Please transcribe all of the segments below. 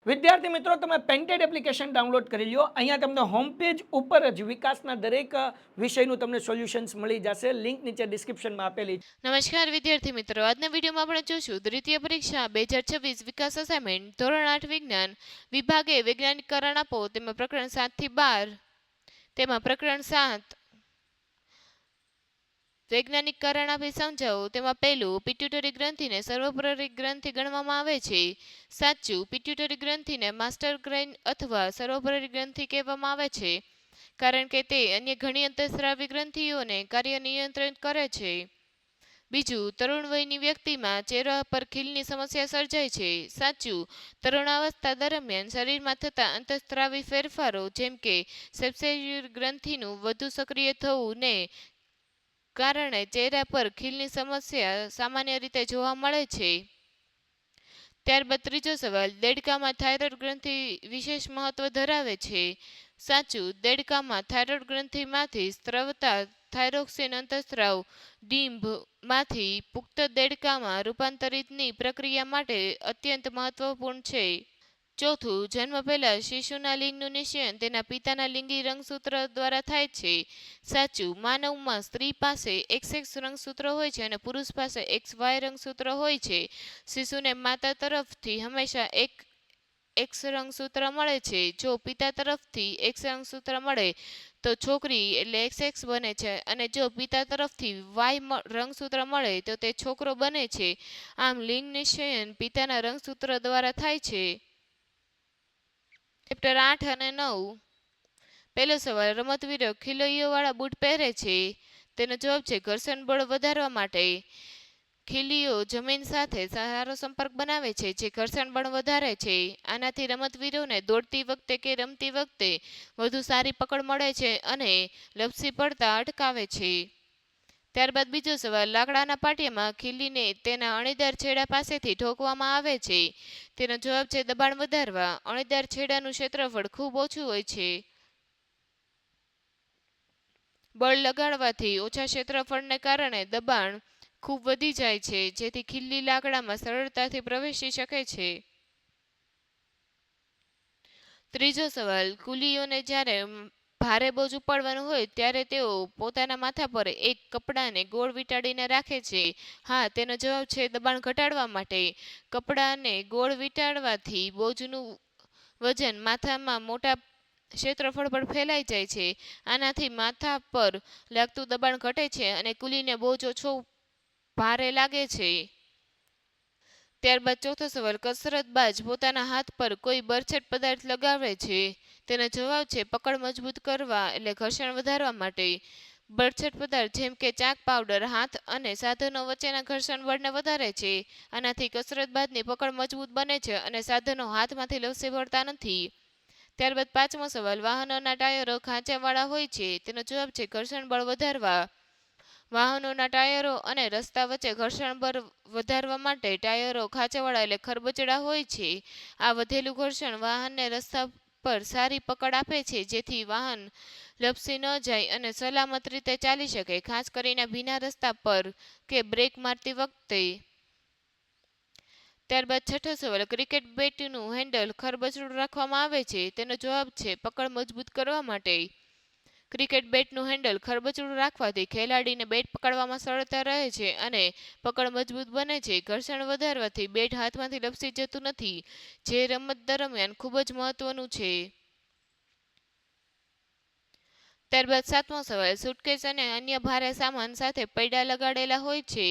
વિદ્યાર્થી મિત્રો, તમે પેન્ટેડ એપ્લિકેશન ડાઉનલોડ કરી લ્યો. અહીંયા તમને હોમ પેજ ઉપર જ વિકાસના દરેક વિષયનું તમને સોલ્યુશન્સ મળી જશે. લિંક નીચે ડિસ્ક્રિપ્શનમાં આપેલી છે. નમસ્કાર વિદ્યાર્થી મિત્રો, આજના વિડીયોમાં આપણે જોશું દ્વિતીય પરીક્ષા 2026 વિકાસ અસાઇનમેન્ટ ધોરણ 8 વિજ્ઞાન વિભાગે વૈજ્ઞાનિક કારણ આપો. તેમાં પ્રકરણ 7 થી 12, તેમાં પ્રકરણ 7 વૈજ્ઞાનિક કારણ આપી સમજાવો. તેમાં પહેલું, પિટ્યુટરી ગ્રંથિને સર્વોપરી ગ્રંથિ ગણવામાં આવે છે. સાચું. પિટ્યુટરી ગ્રંથિને માસ્ટર ગ્રેઇન અથવા સર્વોપરી ગ્રંથિ કહેવામાં આવે છે કારણ કે તે અન્ય ઘણી અંતઃસ્રાવી ગ્રંથિઓને કાર્ય નિયંત્રિત કરે છે. બીજું, તરુણ વયની વ્યક્તિમાં ચહેરા પર ખીલની સમસ્યા સર્જાય છે. સાચું. તરુણાવસ્થા દરમિયાન શરીરમાં થતા અંતઃસ્રાવી ફેરફારો જેમ કે સેપ્સેયુર ગ્રંથિનું વધુ સક્રિય થવું ને કારણે ચહેરા પર ખીલની સમસ્યા સામાન્ય રીતે જોવા મળે છે. ત્યારબાદ ત્રીજો સવાલ, દેડકામાં થાઇરોઇડ ગ્રંથિ વિશેષ મહત્વ ધરાવે છે. સાચું. દેડકામાં થાઇરોઇડ ગ્રંથિમાંથી સ્રવતા થાઇરોક્સિન અંતઃસ્રાવ ડિંભ માંથી પુખ્ત દેડકામાં રૂપાંતરિતની પ્રક્રિયા માટે અત્યંત મહત્વપૂર્ણ છે. ચોથું, જન્મ પહેલા શિશુના લિંગનું નિશ્ચયન તેના પિતાના લિંગી રંગસૂત્ર દ્વારા થાય છે. સાચું. માનવમાં સ્ત્રી પાસે XX રંગસૂત્ર હોય છે અને પુરુષ પાસે XY રંગસૂત્ર હોય છે. શિશુને માતા તરફથી હંમેશા એક X રંગસૂત્ર મળે છે. જો પિતા તરફથી X રંગસૂત્ર મળે તો છોકરી એટલે XX બને છે અને જો પિતા તરફથી Y રંગસૂત્ર મળે તો તે છોકરો બને છે. આમ લિંગ નિશ્ચયન પિતાના રંગસૂત્ર દ્વારા થાય છે. ચેપ્ટર 8 અને 9. પહેલો સવાલ, રમતવીરો ખીલીઓવાળા બૂટ પહેરે છે. તેનો જવાબ છે ઘર્ષણ બળ વધારવા માટે. ખીલીઓ જમીન સાથે સારો સંપર્ક બનાવે છે જે ઘર્ષણ બળ વધારે છે. આનાથી રમતવીરોને દોડતી વખતે કે રમતી વખતે વધુ સારી પકડ મળે છે અને લપસી પડતા અટકાવે છે. ત્યારબાદ બીજો સવાલ, લાકડાના પાટિયામાં ખીલીને તેના અણીદાર છેડા પાસેથી ઠોકવામાં આવે છે. તેનો જવાબ છે દબાણ વધારવા. અણીદાર છેડાનું ક્ષેત્રફળ ખૂબ ઓછું હોય છે. બળ લગાડવાથી ઓછા ક્ષેત્રફળને કારણે દબાણ ખૂબ વધી જાય છે જેથી ખીલી લાકડામાં સરળતાથી પ્રવેશી શકે છે. ત્રીજો સવાલ, કુલીઓને જ્યારે ભારે બોજ ઉપાડવાનું હોય ત્યારે તેઓ પોતાના માથા પર એક કપડાને ગોળ વીંટાળીને રાખે છે. હા, તેનો જવાબ છે દબાણ ઘટાડવા માટે. કપડાને ગોળ વીંટાળવાથી બોજનું વજન માથામાં મોટા ક્ષેત્રફળ પર ફેલાઈ જાય છે. આનાથી માથા પર લાગતું દબાણ ઘટે છે અને કુલીને બોજ ઓછો ભારે લાગે છે. ત્યારબાદ ચોથો સવાલ, કસરતબાજ પોતાના હાથ પર કોઈ બરછટ પદાર્થ લગાવે છે. તેનો જવાબ છે પકડ મજબૂત કરવા એટલે ઘર્ષણ વધારવા માટે. બરછટ પદાર્થ જેમ કે ચાક, પાવડર હાથ અને સાધનો વચ્ચેના ઘર્ષણ બળને વધારે છે. આનાથી કસરતબાજની પકડ મજબૂત બને છે અને સાધનો હાથમાંથી લપસી પડતા નથી. ત્યારબાદ પાંચમો સવાલ, વાહનોના ટાયરો ખાંચાવાળા હોય છે. તેનો જવાબ છે ઘર્ષણ બળ વધારવા. વાહનોના ટાયરો અને રસ્તા વચ્ચે ઘર્ષણ બળ વધારવા માટે ટાયરો ખાંચાવાળા એટલે ખરબચડા હોય છે. આ વધેલું ઘર્ષણ વાહનને રસ્તા પર સારી પકડ આપે છે જેથી વાહન લપસી ન જાય અને સલામત રીતે ચાલી શકે, ખાસ કરીને ભીના રસ્તા પર કે બ્રેક મારતી વખતે. ત્યારબાદ છઠ્ઠો સવાલ, ક્રિકેટ બેટનું હેન્ડલ ખરબચડું રાખવામાં આવે છે. તેનો જવાબ છે પકડ મજબૂત કરવા માટે. ક્રિકેટ બેટનું હેન્ડલ ખરબચડું રાખવાથી ખેલાડીને બેટ પકડવામાં સરળતા રહે છે અને પકડ મજબૂત બને છે. ઘર્ષણ વધારવાથી બેટ હાથમાંથી લપસી જતું નથી, જે રમત દરમિયાન ખૂબ જ મહત્વનું છે. ત્યારબાદ સાતમો સવાલ, સુટકેસ અને અન્ય ભારે સામાન સાથે પૈડા લગાડેલા હોય છે.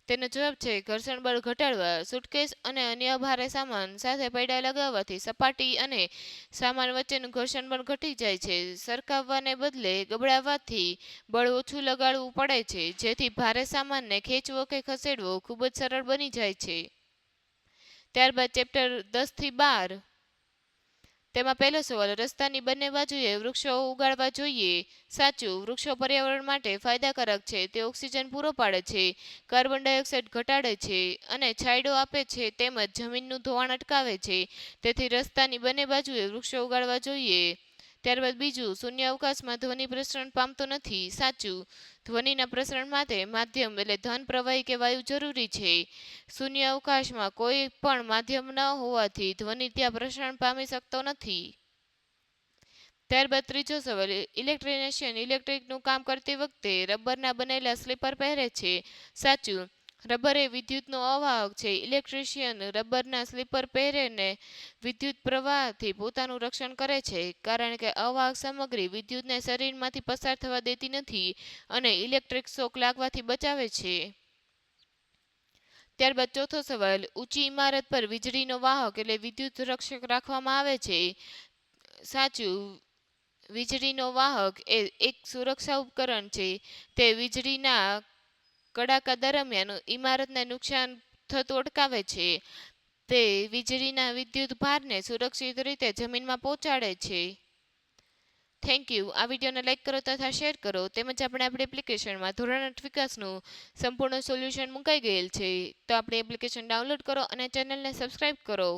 તેનો જવાબ છે ઘર્ષણ બળ ઘટાડવા. સુટકેસ અને અન્ય ભારે સામાન સાથે પૈડા લગાવવાથી સપાટી અને સામાન વચ્ચેનું ઘર્ષણ બળ ઘટી જાય છે. સરકાવવાને બદલે ગબડાવવાથી બળ ઓછું લગાડવું પડે છે જેથી ભારે સામાનને ખેંચવો કે ખસેડવો ખૂબ જ સરળ બની જાય છે. ત્યારબાદ ચેપ્ટર 10 થી 12. તેમાં પહેલો સવાલ, રસ્તાની બંને બાજુએ વૃક્ષો ઉગાડવા જોઈએ. સાચું. વૃક્ષો પર્યાવરણ માટે ફાયદાકારક છે. તે ઓક્સિજન પૂરો પાડે છે, કાર્બન ડાયોક્સાઇડ ઘટાડે છે અને છાંયડો આપે છે તેમજ જમીનનું ધોવાણ અટકાવે છે. તેથી રસ્તાની બંને બાજુએ વૃક્ષો ઉગાડવા જોઈએ. ત્યારબાદ બીજું, શૂન્ય અવકાશમાં ધ્વનિ પ્રસરણ પામતો નથી. સાચું. ધ્વનિના પ્રસરણ માટે માધ્યમ એટલે ધન પ્રવાહી કે વાયુ જરૂરી છે. શૂન્ય અવકાશમાં કોઈ પણ માધ્યમ ન હોવાથી ધ્વનિ ત્યાં પ્રસરણ પામી શકતો નથી. ત્યારબાદ ત્રીજો સવાલ, ઇલેક્ટ્રિશિયન ઇલેક્ટ્રિકનું કામ કરતી વખતે રબરના બનેલા સ્લીપર પહેરે છે. સાચું. રબર એ વિદ્યુતનો અવાહક છે. ઇલેક્ટ્રિશિયન રબરના સ્લીપર પહેરીને વિદ્યુત પ્રવાહથી પોતાનું રક્ષણ કરે છે, કારણ કે અવાહક સામગ્રી વિદ્યુતને શરીરમાંથી પસાર થવા દેતી નથી અને ઇલેક્ટ્રિક શોક લાગવાથી બચાવે છે. ત્યારબાદ ચોથો સવાલ, ઊંચી ઇમારત પર વીજળીનો વાહક એટલે વિદ્યુત રક્ષક રાખવામાં આવે છે. સાચું. વીજળીનો વાહક એ એક સુરક્ષા ઉપકરણ છે. તે વીજળીના કડાકા દરમિયાન ઇમારતને નુકસાન થતું અટકાવે છે. તે વીજળીના વિદ્યુત ભારને સુરક્ષિત રીતે જમીનમાં પહોંચાડે છે. Thank you. આ વિડીયોને લાઈક કરો તથા શેર કરો. તેમજ આપણે આપણી એપ્લિકેશનમાં ધોરણ 8 વિકાસનું સંપૂર્ણ સોલ્યુશન મુકાઈ ગયેલ છે, તો આપણી એપ્લિકેશન ડાઉનલોડ કરો અને ચેનલને સબસ્ક્રાઇબ કરો.